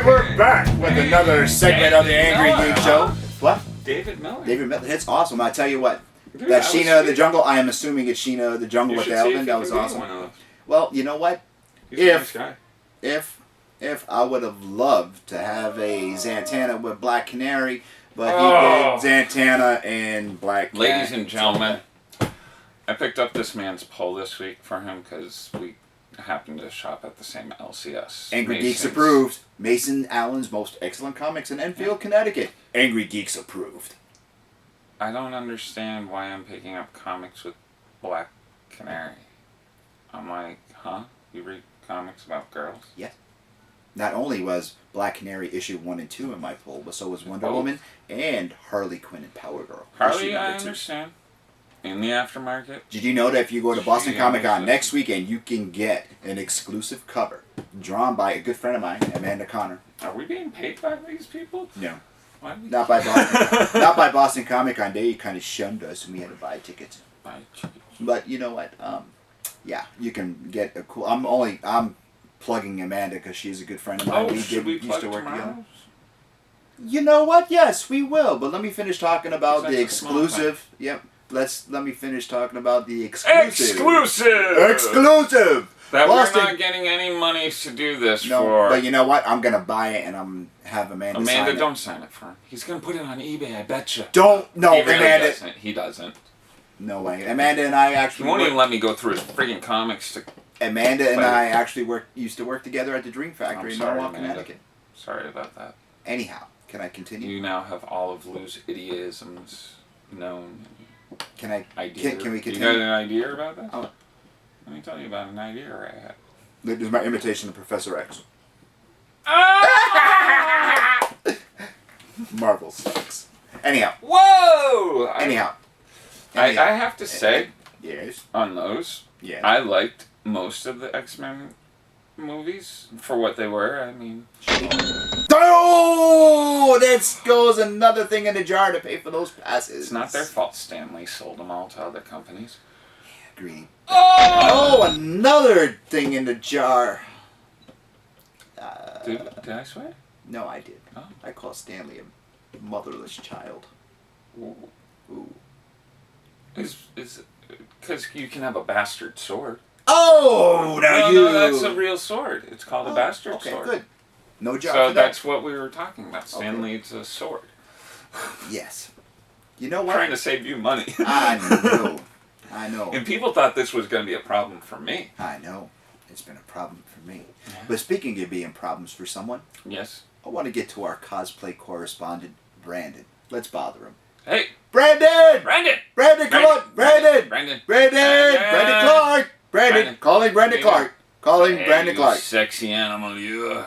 And we're back with another segment of the Angry Geek Show. What? David Miller. David Miller. It's awesome. I tell you what. Dude, that Sheena of the Jungle, I am assuming it's Sheena of the Jungle with the elephant. That was awesome. Well, you know what? He's a nice guy. If I would have loved to have a Zatanna with Black Canary, but he did Zatanna and Black Cat. Ladies and gentlemen, I picked up this man's poll this week for him because we happened to shop at the same LCS. Angry Geeks approved. Mason Allen's most excellent comics in Enfield, Connecticut. Angry Geeks approved. I don't understand why I'm picking up comics with Black Canary. I'm like, huh? You read comics about girls? Yes. Not only was Black Canary issue 1 and 2 in my poll, but so was Wonder Woman and Harley Quinn and Power Girl. Harley, I understand. In the aftermarket. Did you know that if you go to Boston Comic Con next weekend, you can get an exclusive cover drawn by a good friend of mine, Amanda Connor? Are we being paid by these people? No. Not by Boston. Not by Boston Comic Con. They kind of shunned us, and we had to buy tickets. But you know what? Yeah, you can get a cool. I'm plugging Amanda because she's a good friend of mine. We used to work together. You know what? Yes, we will. But let me finish talking about the exclusive. Yep. Let me finish talking about the exclusive. Exclusive! That Boston. We're not getting any money to do this no, for. But you know what? I'm going to buy it and I'm have Amanda sign it. Don't sign it for him. He's going to put it on eBay, I betcha. No, he really Amanda. Doesn't. He doesn't. No way. Amanda and I actually... He won't even let me go through his friggin' comics to... Amanda and I actually used to work together at the Dream Factory in Norwalk, Connecticut. Sorry about that. Anyhow, can I continue? You now have all of Lou's idioms known. Can I? Idea. Can we continue? You got an idea about this? Oh. Let me tell you about an idea I had. This is my imitation of Professor X. Ah! Marvel sucks. Anyhow. Whoa! Anyhow. I have to say, yes. On those, yes. I liked most of the X-Men movies for what they were. I mean... Oh! That goes another thing in the jar to pay for those passes. It's not their fault Stan Lee sold them all to other companies. Yeah, greedy. Oh! Another thing in the jar. Did I swear? No, I did. Oh. I call Stanley a motherless child. Ooh. Ooh. Is because you can have a bastard sword. Oh, no, that's a real sword. It's called a bastard sword. Okay, good. No job So for that. that's what we were talking about. Stan Lee's a sword. Yes. You know what? Trying to save you money. I know. And people thought this was going to be a problem for me. I know. It's been a problem for me. Yeah. But speaking of being problems for someone. Yes. I want to get to our cosplay correspondent, Brandon. Let's bother him. Hey! Brandon! Come on! Brandon Clark! Calling Brandon Clark. Brandon Clark. Sexy animal, you.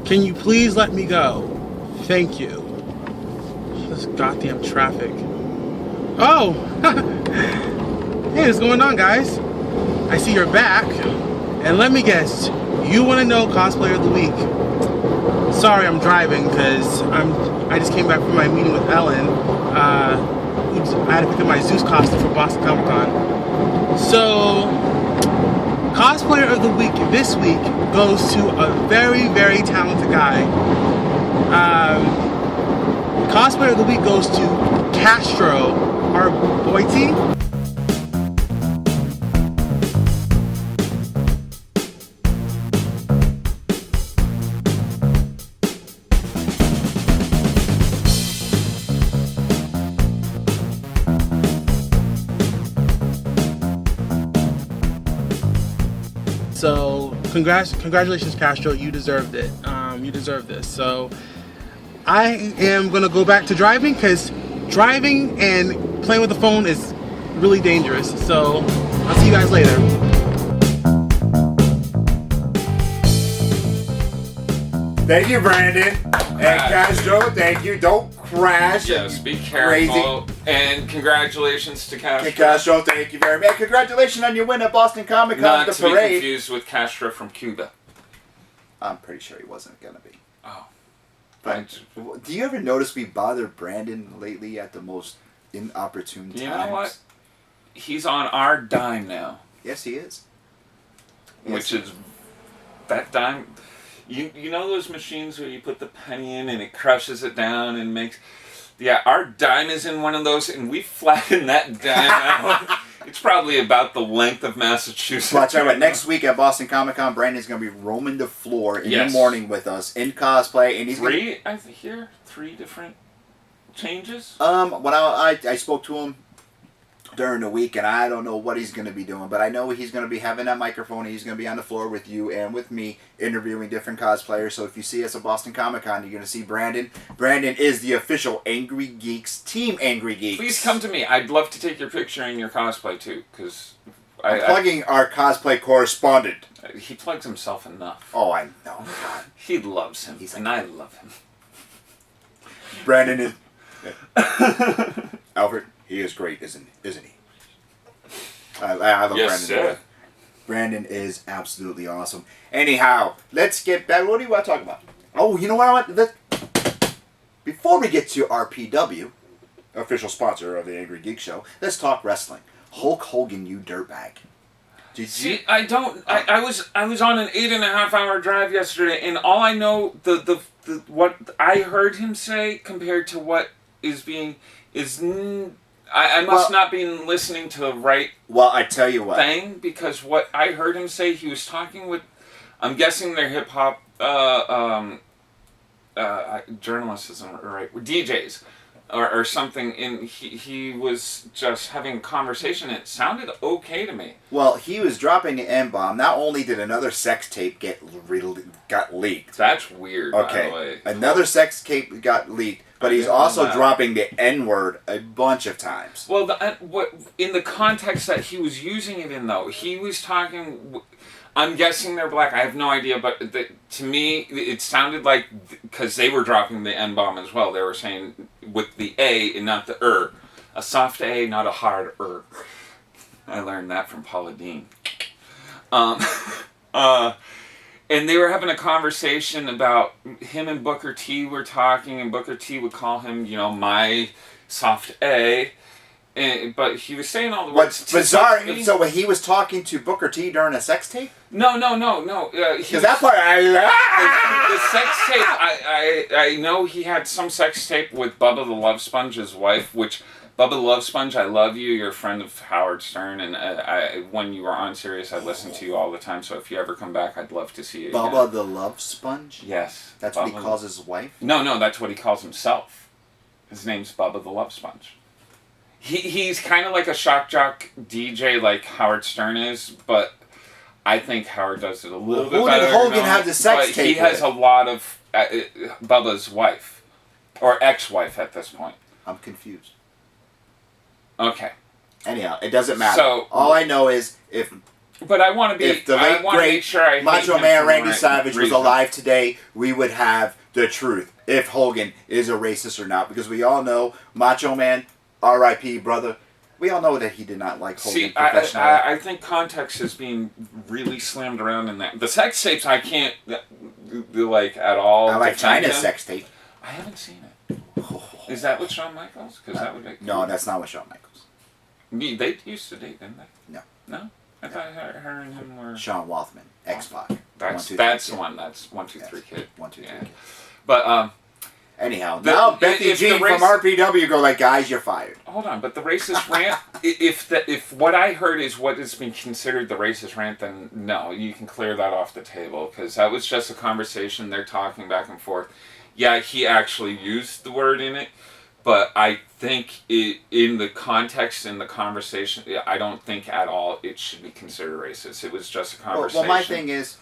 Can you please let me go? Thank you. This goddamn traffic. Oh! Hey, what's going on, guys? I see you're back. And let me guess, you want to know Cosplayer of the Week. Sorry, I'm driving because I just came back from my meeting with Ellen. I had to pick up my Zeus costume for Boston Comic Con. So, Cosplayer of the Week this week goes to a very, very talented guy. Cosplayer of the Week goes to Castro-Yves Arboite. So congratulations, Castro. You deserved it. You deserve this. So I am gonna go back to driving because driving and playing with the phone is really dangerous. So I'll see you guys later. Thank you, Brandon. And Castro, thank you. Don't crash. Yes, be careful. And congratulations to Castro. Castro, thank you very much. Congratulations on your win at Boston Comic Con. Not the to parade. be confused with Castro from Cuba. I'm pretty sure he wasn't going to be. Oh. But do you ever notice we bother Brandon lately at the most inopportune times? You know what? he's on our dime now. Yes, he is. Which is that dime. You know those machines where you put the penny in and it crushes it down and makes. Yeah, our dime is in one of those, and we flattened that dime out. It's probably about the length of Massachusetts. Well, I'll tell you what, next week at Boston Comic Con, Brandon's going to be roaming the floor in the morning with us in cosplay, and he's three different changes. When I spoke to him during the week, and I don't know what he's going to be doing, but I know he's going to be having that microphone, and he's going to be on the floor with you and with me interviewing different cosplayers. So if you see us at Boston Comic Con, you're going to see Brandon. Brandon is the official Angry Geeks, Team Angry Geeks. Please come to me. I'd love to take your picture in your cosplay too, because I'm plugging our cosplay correspondent. He plugs himself enough. Oh, I know. God. He loves him, and I love him. Brandon is... Alfred, he is great, isn't he? I love yes, Brandon. Sir. Brandon is absolutely awesome. Anyhow, let's get back. What do you want to talk about? Oh, you know what I want? Before we get to RPW, official sponsor of the Angry Geek Show, let's talk wrestling. Hulk Hogan, you dirtbag. See, I don't. I was on an 8.5 hour drive yesterday, and all I know the what I heard him say compared to what is being is. I must not be listening to the right. Well, I tell you what thing, because what I heard him say, he was talking with, I'm guessing they're hip hop journalists isn't right, DJs or something, and he was just having a conversation. It sounded okay to me. Well, he was dropping the N-bomb. Not only did another sex tape got leaked. That's weird. Okay, by the way. Another sex tape got leaked. But he's also dropping the N-word a bunch of times. Well, what in the context that he was using it in, though, he was talking. I'm guessing they're black. I have no idea, but to me, it sounded like because they were dropping the N-bomb as well. They were saying with the A and not the a soft A, not a hard I learned that from Paula Deen. And they were having a conversation about him and Booker T were talking, and Booker T would call him, my soft A. But he was saying all the words. What's bizarre? So when he was talking to Booker T during a sex tape? No. Because that part, the sex tape. I know he had some sex tape with Bubba the Love Sponge's wife, which. Bubba the Love Sponge, I love you. You're a friend of Howard Stern, and when you were on Sirius, I listened to you all the time. So if you ever come back, I'd love to see you. Bubba again. the Love Sponge? Yes. That's Bubba. What he calls his wife? No, that's what he calls himself. His name's Bubba the Love Sponge. He's kind of like a shock jock DJ, like Howard Stern is, but I think Howard does it a little bit better. Who did Hogan have the sex tape He has a lot of Bubba's wife, or ex-wife at this point. I'm confused. Okay. Anyhow, it doesn't matter. So all I know is But I want to be. If the late great Macho Man Randy Savage was alive today, we would have the truth if Hogan is a racist or not, because we all know Macho Man, R.I.P. brother. We all know that he did not like Hogan professionally. I think context is being really slammed around in that. The sex tapes I can't like at all. I like China's sex tape. I haven't seen it. Is that with Shawn Michaels? Because that would make no, that's not with Shawn Michaels. They used to date, didn't they? No. No? I thought her and him were... Sean Walthman, X-Pac. That's the one. That's 1, 2, 3 Kid. 1, 2, 3 Kid. But, anyhow, now Bethy Jean from RPW go like, guys, you're fired. Hold on, but the racist rant, if what I heard is what has been considered the racist rant, then no, you can clear that off the table, because that was just a conversation. They're talking back and forth. Yeah, he actually used the word in it, but I think in the context, in the conversation, I don't think at all it should be considered racist. It was just a conversation. Well, my thing is...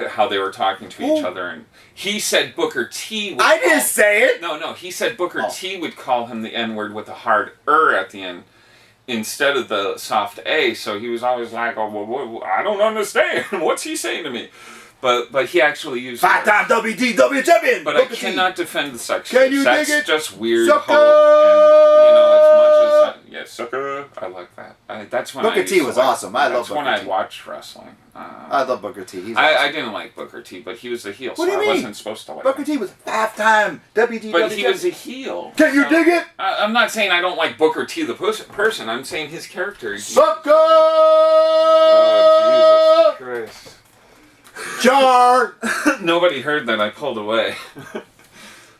how they were talking to each other, and he said Booker T would I didn't say it! No, he said Booker T would call him the N-word with a hard at the end instead of the soft A, so he was always like, oh, well, I don't understand. What's he saying to me? But he actually used... 5-time WDW champion! But Booker I cannot defend the sex. Can you That's dig it? just weird. Sucker! And, as much as... Yeah, sucker. I like that. That's when Booker T was awesome. I love Booker T. That's when I watched wrestling. I love Booker T. He's I awesome. didn't like Booker T, but he was a heel, What do you so I mean? wasn't supposed to like Booker him. T was halftime WDW. But he was a heel. Can you dig it? I'm not saying I don't like Booker T the person. I'm saying his character. Sucker! Oh, Jesus Christ. Jar! Nobody heard that. I pulled away.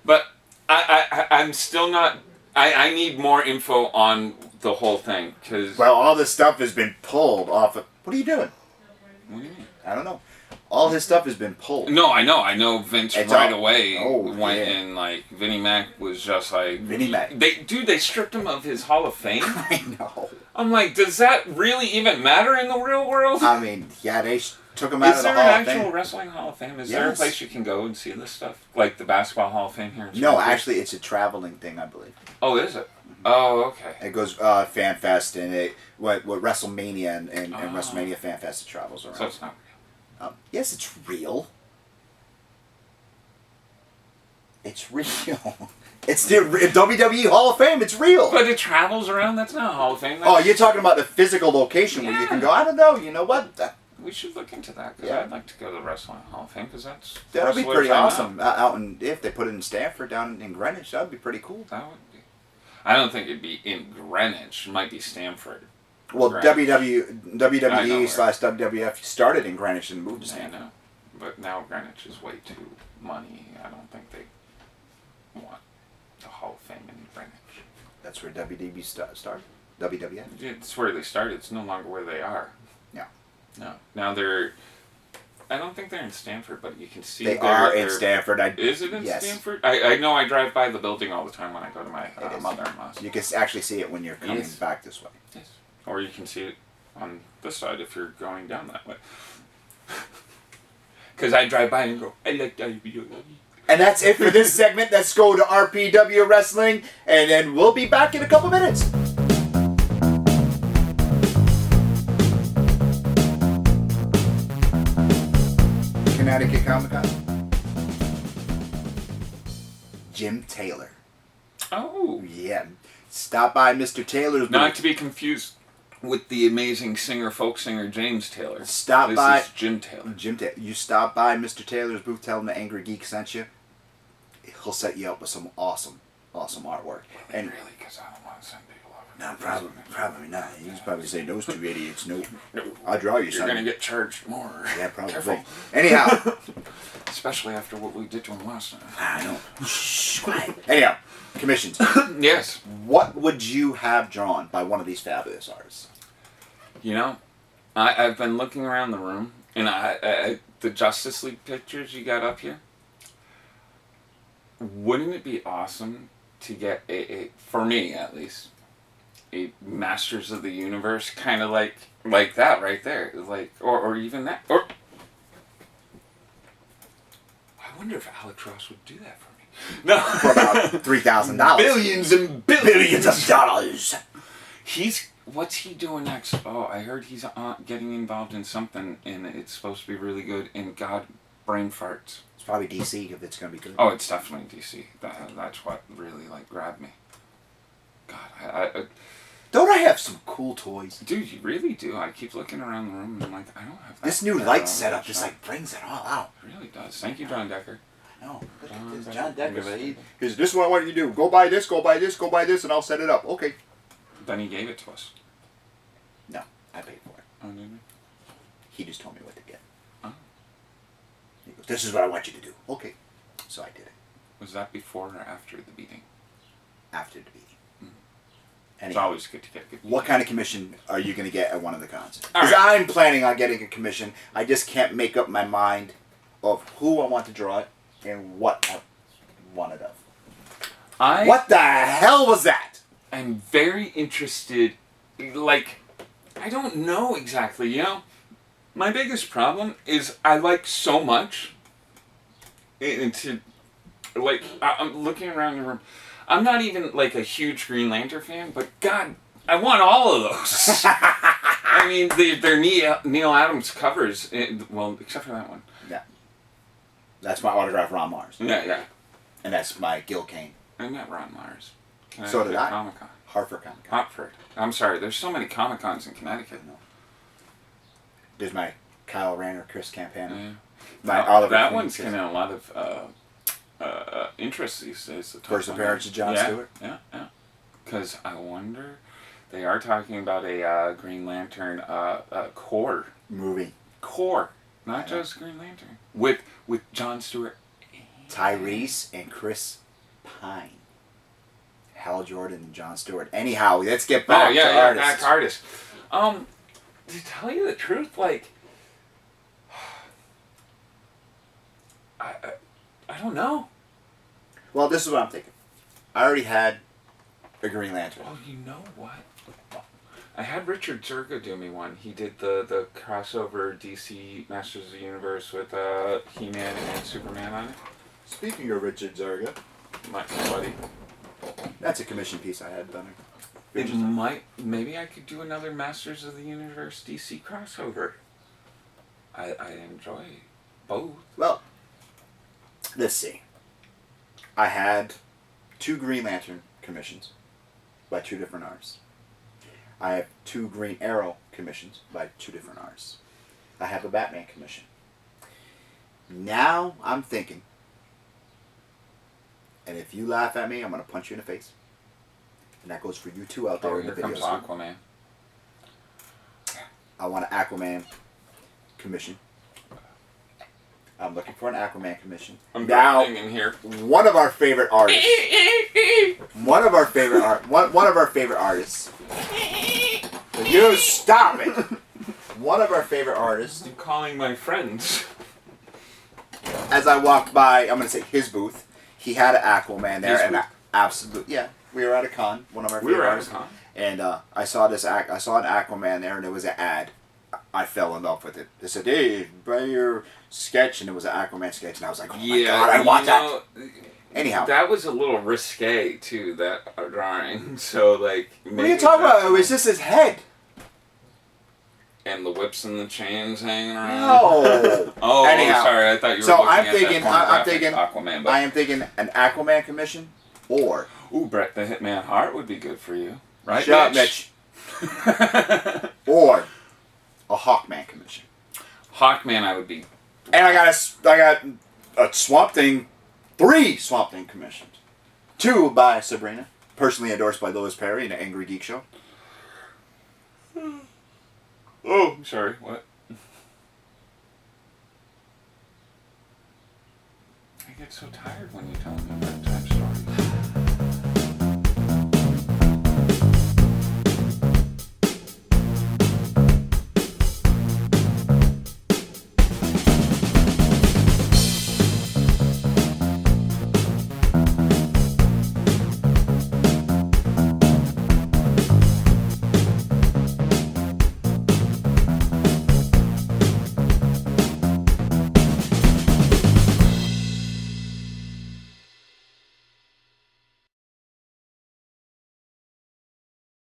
But I'm still not... I need more info on the whole thing, because... Well, all this stuff has been pulled off of... What are you doing? What do you mean? I don't know. All his stuff has been pulled. No, I know Vince It's right all- away Oh, went yeah. in, like, Vinnie Mac was just like... Vinnie Mac. They stripped him of his Hall of Fame? I know. I'm like, does that really even matter in the real world? I mean, yeah, they took him out Is of the there Hall an of actual Fame. wrestling Hall of Fame? Is there a Yes. place you can go and see this stuff? Like the Basketball Hall of Fame here in No, Springfield? actually, it's a traveling thing, I believe. Oh, is it? Oh, okay. It goes Fan Fest and what WrestleMania and Oh. WrestleMania Fan Fest it travels around. So it's not... Yes, it's real. It's real. It's the WWE Hall of Fame. It's real. But it travels around. That's not a Hall of Fame. Oh, you're talking about the physical location where you can go. I don't know. You know what? We should look into that, because Yeah. I'd like to go to the Wrestling Hall of Fame, because that's... That'd be wrestlers pretty I know. awesome. Out in if they put it in Stanford, down in Greenwich, that'd be pretty cool. That would be... I don't think it'd be in Greenwich. It might be Stamford. Well, Greenwich. I know WWE/WWF started in Greenwich and moved to I Stanford. know. But now Greenwich is way too money. I don't think they want the Hall of Fame in Greenwich. That's where WWE started. WWF. It's where they started. It's no longer where they are. Yeah. No. Now they're... I don't think they're in Stanford, but you can see They are in Stanford. Is it in Yes. Stanford? I know I drive by the building all the time when I go to my It is. mother-in-law's. You can actually see it when you're coming Yes. back this way. Yes. Or you can see it on this side if you're going down that way. Because I drive by and go, I like WWE. And that's it for this segment. Let's go to RPW Wrestling, and then we'll be back in a couple minutes. Connecticut Comic-Con. Jim Taylor. Oh. Yeah. Stop by Mr. Taylor's Not booth. to be confused with the amazing folk singer James Taylor. Stop this by- is Jim Taylor. Jim Taylor. You stop by Mr. Taylor's booth, tell him the Angry Geeks sent you. He'll set you up with some awesome artwork. And really, because I don't want to send people over. no, probably not. He's probably say those two idiots. No, I'll draw you You're something. going to get charged more. Yeah, probably. Careful. Anyhow, Especially after what we did to him last time. I know. Shh, quiet. Anyhow, commissions. Yes. What would you have drawn by one of these fabulous artists? You know, I've been looking around the room, and the Justice League pictures you got up here, wouldn't it be awesome to get for me at least, a Masters of the Universe kind of like that right there, like or even that, or I wonder if Alex Ross would do that for me. No, For about $3,000. billions and Billions of dollars. What's he doing next? Oh, I heard he's getting involved in something, and it's supposed to be really good. And God, brain farts. It's probably DC if it's gonna be good. Oh, it's definitely DC. That's what really grabbed me. God, I Don't I have some cool toys? dude, you really do. I keep looking around the room, and I'm like, I don't have that. This new that light on setup that just shot. like brings it all out. It really does. Thank you, John Decker. No, look John at this, Decker. John Decker. Because this is what I want you to do. Go buy this, go buy this, go buy this, and I'll set it up. Okay. Then he gave it to us. No, I paid for it. Oh, did he? He just told me what to get. Oh. He goes, this is what I want you to do. Okay. So I did it. Was that before or after the beating? After the meeting. It's Anyhow, always good to get good. what kind of commission are you going to get at one of the cons? All Because right. I'm planning on getting a commission. I just can't make up my mind of who I want to draw it and what I want it of. What the hell was that? I'm very interested. Like, I don't know exactly. You know, my biggest problem is I like so much. And to, like, I'm looking around the room. I'm not even like a huge Green Lantern fan, but God, I want all of those. I mean, they're Neil Adams covers. Well, except for that one. Yeah. That's my autograph Ron Mars. Yeah. And that's my Gil Kane. I met Ron Mars. So did I. Comic-Con. Hartford Comic Con. Hartford. I'm sorry. There's so many Comic Cons in Connecticut. No. There's my Kyle Rayner, Chris Campana. Yeah. My Oliver that Queen one's says- getting a lot of interest these days. The top First one. appearance of Jon Stewart. Yeah. Because I wonder, they are talking about a Green Lantern core. Movie. Core, not just Green Lantern. With Jon Stewart. Tyrese and Chris Pine. Hal Jordan and Jon Stewart. Anyhow, let's get back to artists. Back to artists. To tell you the truth, like, I don't know. Well, this is what I'm thinking. I already had a Green Lantern. Oh, you know what? I had Richard Zerga do me one. He did the crossover DC Masters of the Universe with He-Man and Superman on it. Speaking of Richard Zerga, My buddy. that's a commission piece I had done. Maybe I could do another Masters of the Universe DC crossover. I enjoy both. Well, let's see. I had 2 Green Lantern commissions by 2 different artists. I have 2 Green Arrow commissions by 2 different artists. I have a Batman commission. Now I'm thinking, and if you laugh at me, I'm going to punch you in the face. And that goes for you two out there Oh, in the here comes videos. Aquaman. I want an Aquaman commission. I'm looking for an Aquaman commission. I'm now, drowning in here. one of our favorite artists. one of our favorite artists. You stop it. One of our favorite artists. I'm calling my friends. As I walked by, I'm gonna say his booth. He had an Aquaman there, His and booth? absolutely, yeah. We were at a con. One of our favorite artists. And I saw an Aquaman there, and it was an ad. I fell in love with it. They said, "Hey, buy your sketch," and it was an Aquaman sketch, and I was like, "Oh my god, I want that." Anyhow, that was a little risque too. That drawing. So like, what are you talking about? It was just his head. And the whips and the chains hanging around. No. Oh, Anyhow, sorry. I thought you were. so looking I'm at thinking, that I'm thinking, Aquaman. But I am thinking an Aquaman commission, or ooh, Bret the Hitman Hart would be good for you, right? shut up, Mitch. Or a Hawkman commission. Hawkman, I would be. And I got a Swamp Thing, 3 Swamp Thing commissions. 2 by Sabrina, personally endorsed by Lois Perry in the Angry Geek show. Oh, sorry. What? I get so tired when you tell me that type of